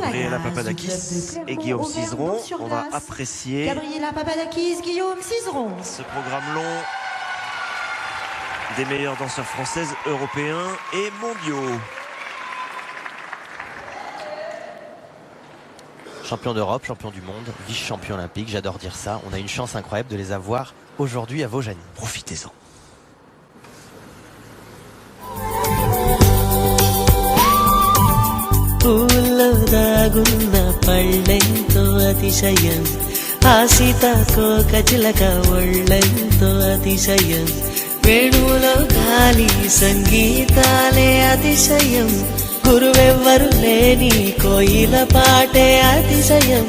Gabriela Papadakis et Guillaume Cizeron. On va apprécier Gabriela Papadakis, Guillaume Cizeron. ce programme long des meilleures danseurs françaises, européens et mondiaux. Champion d'Europe, champion du monde, vice-champion olympique, j'adore dire ça. On a une chance incroyable de les avoir aujourd'hui à Vaujany. Profitez-en. పూల్లో దాగున్న పళ్ళెంతో అతిశయం ఆ సీతాకోక చిలక ఒళ్ళెంతో అతిశయం వేణువులో గాలి సంగీతాలే అతిశయం గురువెవ్వరు లేని కోయిల పాటే అతిశయం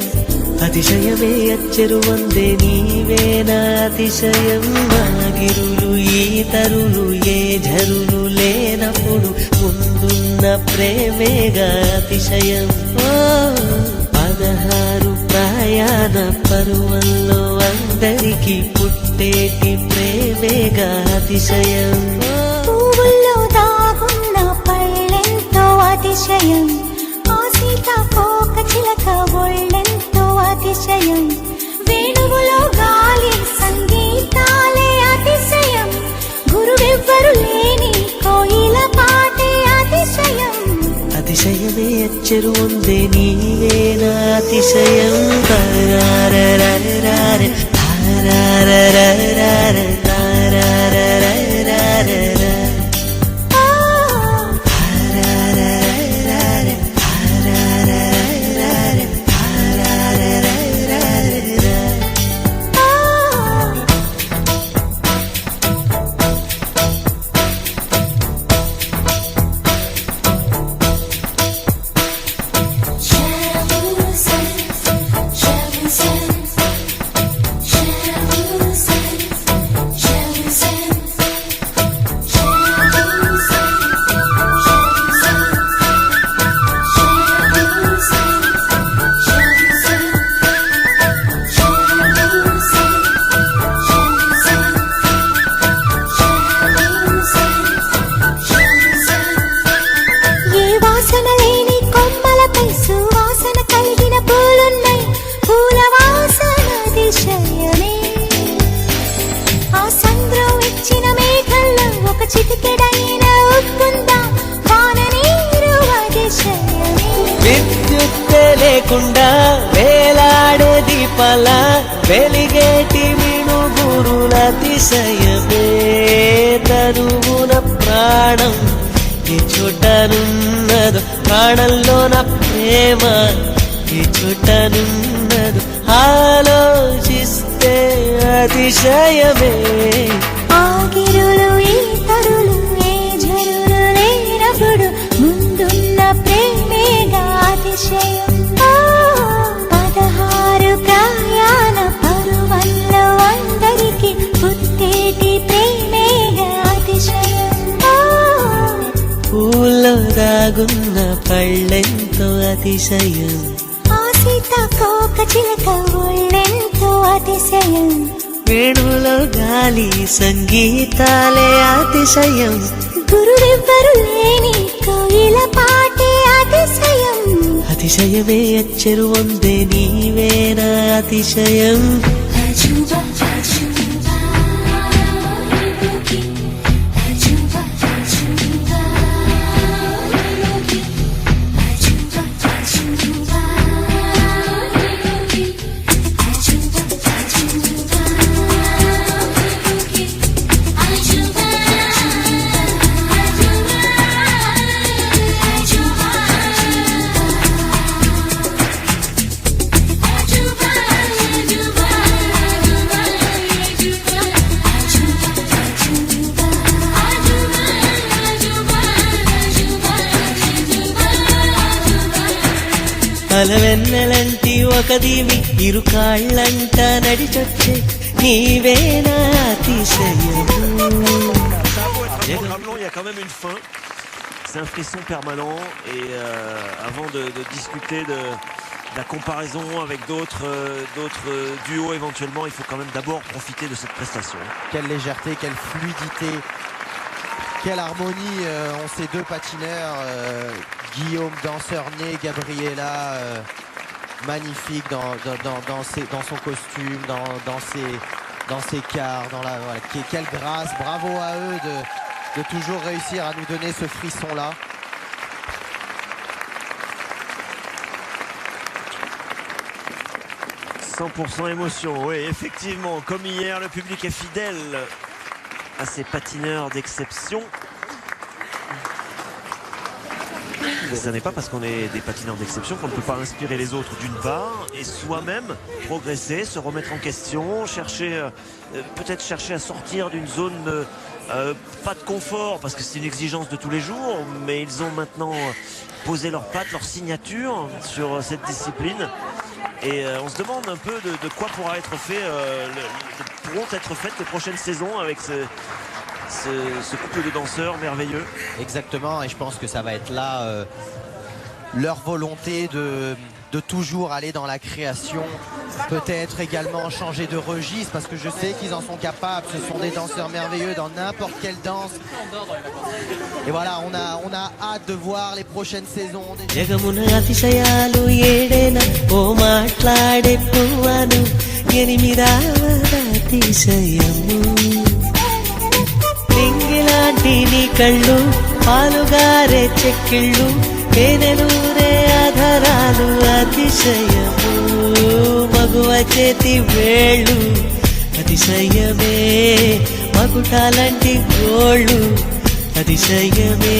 అతిశయమే అచ్చెరు వందే నీవేనా అతిశయం మాగిరులు ఈతరులు ఏ ఝరులు లేనప్పుడు ముందున్న ప్రేమేగా అతిశయం 16 ప్రయాణ పరువంలో అందరికీ పుట్టేటి ప్రేమేగా అతిశయం పువ్వుల్లో దాగున్న పళ్ళెంతో అతిశయం ఆ సీతాకోక చిలక ఒళ్ళెంతో అతిశయం వేణువులో గాలి సంగీతాలే అతిశయం గురువెవ్వరు లేని కోయిల పాటే అతిశయం అతిశయమే అచ్చెరు వందే నీవేనా అతిశయం తారారరారరార తారారరారరార తారారరారరార విద్యుత్తే లేకుండా వేలాడే దీపాల వెలిగేటి మిణుగురుల అతిశయమే తరువున ప్రాణం ఈ చోటనున్నదు ప్రాణంలోన ప్రేమ ఈ చోటనున్నదు ఆలోచిస్తే అతిశయమే ఆగిరులు ఈతరులు ఏ ఝరులు లేనప్పుడు ముందున్న ప్రేమేగా అతిశయం 16 ప్రయాణ పరువల్లో అందరికీ పుట్టేటి ప్రేమేగా అతిశయం పూల్లో దాగున్న పళ్ళెంతో అతిశయం ఆ సీతాకోక చిలక ఒళ్ళెంతో అతిశయం వేణువులో గాలి సంగీతాలే అతిశయం గురువెవ్వరు లేని కోయిల పాటే అతిశయం అతిశయమే అచ్చెరు వందే నీవేనా అతిశయం అలవెన్నెలంటి ఒక దీవి ఇరు కాళ్ళంట నడిచొచ్చే నీవేనా అతిశయం Il y a quand même une fin. C'est un frisson permanent et avant de discuter de la comparaison avec d'autres duos éventuellement, il faut quand même d'abord profiter de cette prestation. Quelle légèreté, quelle fluidité, Quelle harmonie ont ces deux patineurs, Guillaume danseur né, Gabriela magnifique dans son costume, dans ses quarts, voilà, quelle grâce, bravo à eux de toujours réussir à nous donner ce frisson là. « 100% émotion, oui, effectivement, comme hier, le public est fidèle à ces patineurs d'exception. Ce n'est pas parce qu'on est des patineurs d'exception qu'on ne peut pas inspirer les autres d'une part et soi-même progresser, se remettre en question, peut-être chercher à sortir d'une zone pas de confort parce que c'est une exigence de tous les jours, mais ils ont maintenant posé leurs pattes, leur signature sur cette discipline. Et on se demande un peu de quoi pourront être faites les prochaines saisons avec ce couple de danseurs merveilleux. Exactement, et je pense que ça va être là leur volonté de toujours aller dans la création, peut-être également changer de registre parce que je sais qu'ils en sont capables. Ce sont des danseurs merveilleux dans n'importe quelle danse. Et voilà, on a hâte de voir les prochaines saisons. తేనెలూరే ఆధారాలు అతిశయము మగువ చేతి వేళ్ళు అతిశయమే మకుటాలంటి గోళ్ళు అతిశయమే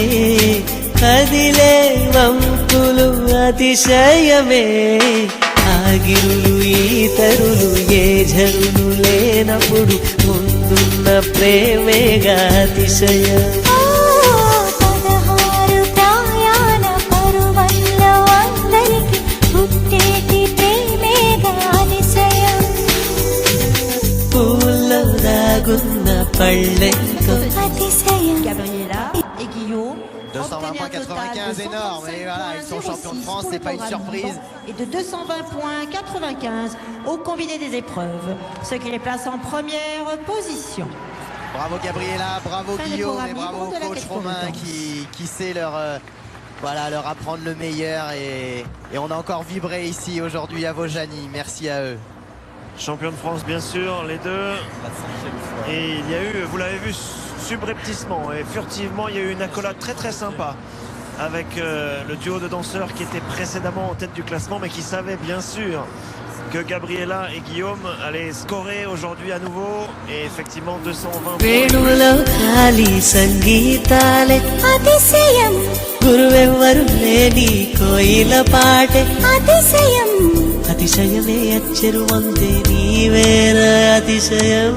కదిలే వంపులు అతిశయమే ఆగిరులు ఈతరులు ఏ జరులు లేనప్పుడు ముందున్న ప్రేమేగా అతిశయం Gabriela et Guillaume. 220,95 énorme, et voilà, ils sont champions de France, c'est pas une surprise. Et de 220,95 au combiné des épreuves, ce qui les place en première position. Bravo Gabriela, bravo Guillaume et bravo coach Romain qui sait leur apprendre le meilleur et on a encore vibré ici aujourd'hui à Vaujany. Merci à eux. Champion de France bien sûr, les deux. Et il y a eu, vous l'avez vu subrepticement et furtivement, il y a eu une accolade très très sympa avec le duo de danseurs qui était précédemment en tête du classement mais qui savait bien sûr que Gabriela et Guillaume allaient scorer aujourd'hui à nouveau et effectivement 220 అతిశయమే అచ్చరు వందే నీవేర అతిశయం